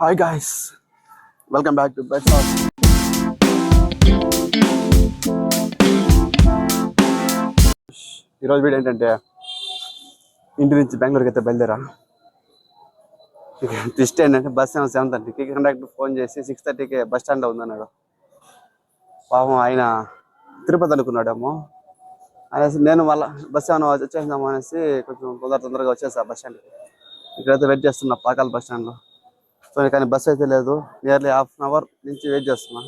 Hi guys, welcome back to best of. ఈరోజు video ఏంటంటే ఇంటి నుంచి బెంగళూరుకి అయితే బయలుదేరా. ట్విస్ట్ ఏంటంటే బస్ ఏమో 7:30కి, కండక్టర్ ఫోన్ చేసి 6:30కి బస్ స్టాండ్లో ఉందన్నాడు. పాపం ఆయన తిరుపతి అనుకున్నాడేమో అనేసి నేను మళ్ళీ బస్ ఏమైనా వచ్చేసినాము అనేసి కొంచెం తొందరగా వచ్చేసా బస్ స్టాండ్కి. ఇక్కడైతే వెయిట్ చేస్తున్నా పాకాల బస్ స్టాండ్లో. సో కానీ బస్ అయితే లేదు. నియర్లీ హాఫ్ అన్ అవర్ నుంచి వెయిట్ చేస్తున్నా.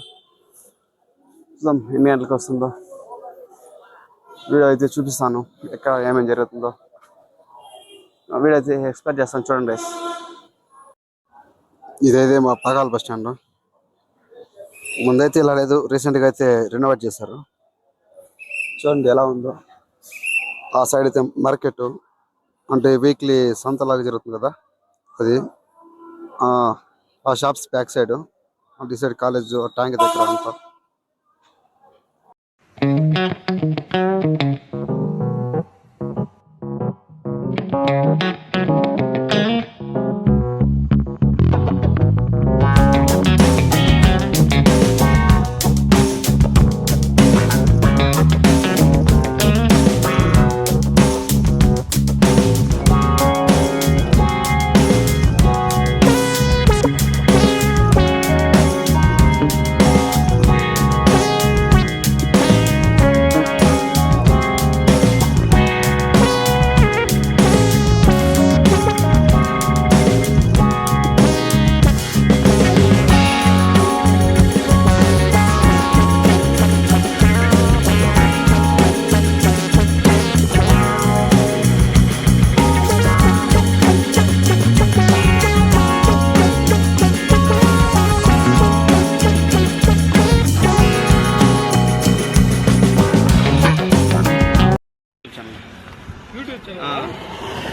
చూద్దాం ఎన్ని గంటలకు వస్తుందో. వీడియో అయితే చూపిస్తాను ఎక్కడ ఏమేమి జరుగుతుందో. వీడియో అయితే ఎక్స్పెక్ట్ చేస్తాను, చూడండి. ఇదైతే మా పాకాల బస్ స్టాండ్. ముందైతే ఇలా లేదు, రీసెంట్గా అయితే రెనోవేట్ చేశారు. చూడండి ఎలా ఉందో. ఆ సైడ్ అయితే మార్కెట్, అంటే వీక్లీ సంతలాగా జరుగుతుంది కదా అది. ఆ షాప్స్ బ్యాక్ సైడ్, అటు సైడ్ కాలేజ్ ట్యాంక్ దగ్గర అంతా.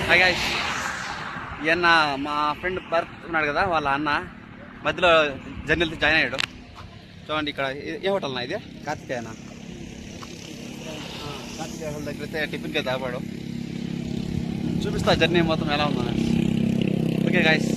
హాయ్ గాయ్స్, ఈయన మా ఫ్రెండ్ భరత్ ఉన్నాడు కదా, వాళ్ళ అన్న మధ్యలో జర్నీలో జాయిన్ అయ్యాడు. చూడండి ఇక్కడ ఏ హోటల్ నా ఇది? కార్తికేయనా? కార్తికేయ హోటల్ దగ్గర అయితే టిఫిన్కి అయితే ఆపాడు. చూపిస్తా జర్నీ మొత్తం ఎలా ఉందో. Okay guys.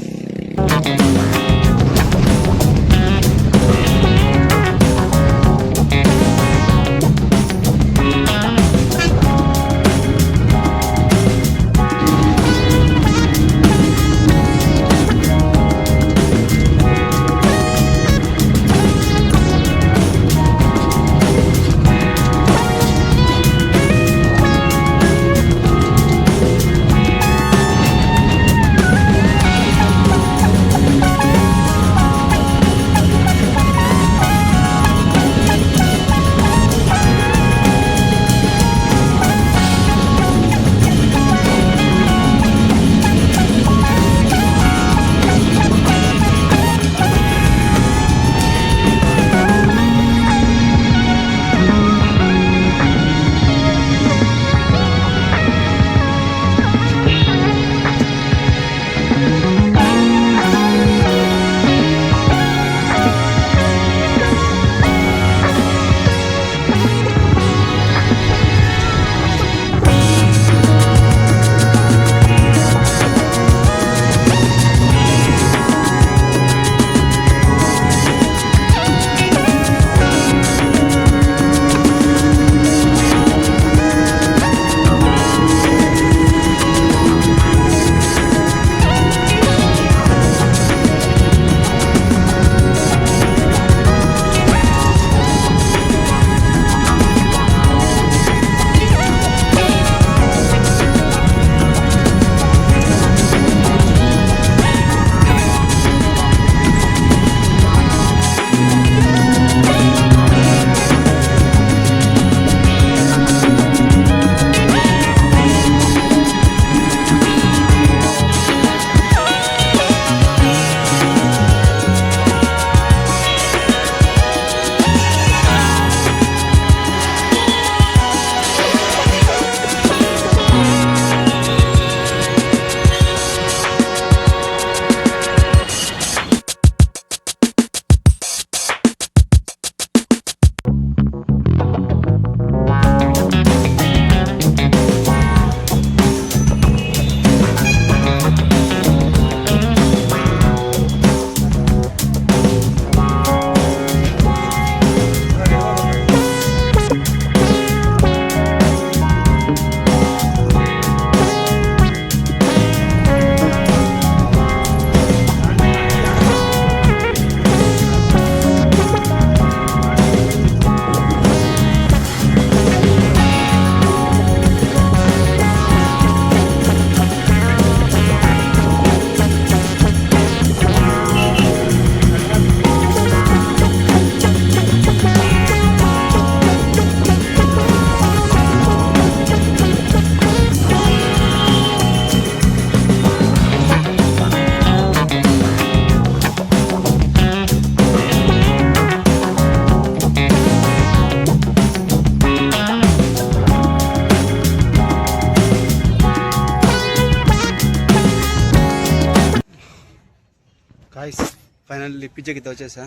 గాయ్స్ ఫైనల్లీ పిజ్జాకి వచ్చేసా.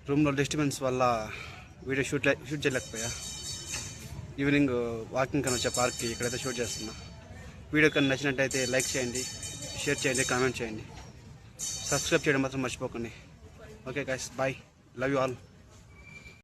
రూమ్లో డిస్టర్బెన్స్ వల్ల వీడియో షూట్ చేయలేకపోయా. ఈవినింగ్ వాకింగ్ కని వచ్చే పార్క్కి ఇక్కడైతే షూట్ చేస్తున్నా. వీడియో కన్నా నచ్చినట్టయితే లైక్ చేయండి, షేర్ చేయండి, కామెంట్ చేయండి, సబ్స్క్రైబ్ చేయడం మాత్రం మర్చిపోకండి. Okay guys, bye, love you all.